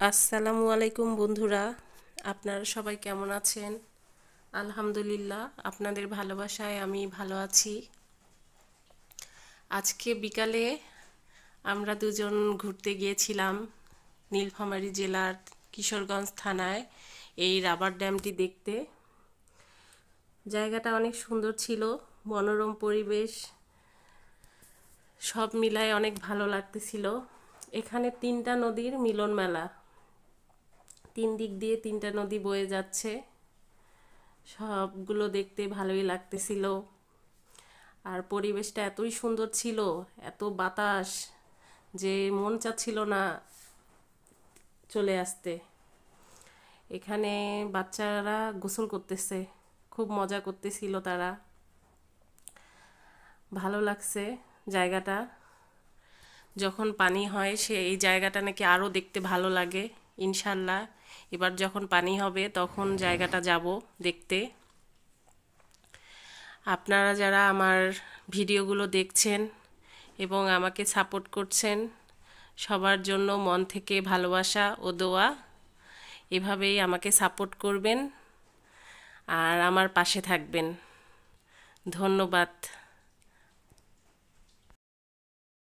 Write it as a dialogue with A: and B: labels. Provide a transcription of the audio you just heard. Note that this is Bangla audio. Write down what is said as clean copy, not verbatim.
A: আসসালামু আলাইকুম বন্ধুরা, আপনারা সবাই কেমন আছেন? আলহামদুলিল্লাহ, আপনাদের ভালোবাসায় আমি ভালো আছি। আজকে বিকালে আমরা দুজন ঘুরতে গিয়েছিলাম নীলফামারী জেলার কিশোরগঞ্জ থানায় এই রাবার ড্যামটি দেখতে। জায়গাটা অনেক সুন্দর ছিল, মনোরম পরিবেশ, সব মিলায় অনেক ভালো লাগতেছিল। এখানে তিনটা নদীর মিলন মেলা, তিন দিক দিয়ে তিনটা নদী বয়ে যাচ্ছে, সবগুলো দেখতে ভালোই লাগতেছিল। আর পরিবেশটা এতই সুন্দর ছিল, এত বাতাস যে মন চাচ্ছিল না চলে আসতে। এখানে বাচ্চারা গোসল করতেছে, খুব মজা করতেছিল তারা। ভালো লাগছে জায়গাটা। যখন পানি হয় এই জায়গাটা নাকি আরও দেখতে ভালো লাগে। ইনশাল্লাহ এবার যখন পানি হবে তখন জায়গাটা যাব দেখতে। আপনারা যারা আমার ভিডিওগুলো দেখছেন এবং আমাকে সাপোর্ট করছেন, সবার জন্য মন থেকে ভালোবাসা ও দোয়া। এভাবেই আমাকে সাপোর্ট করবেন আর আমার পাশে থাকবেন। ধন্যবাদ।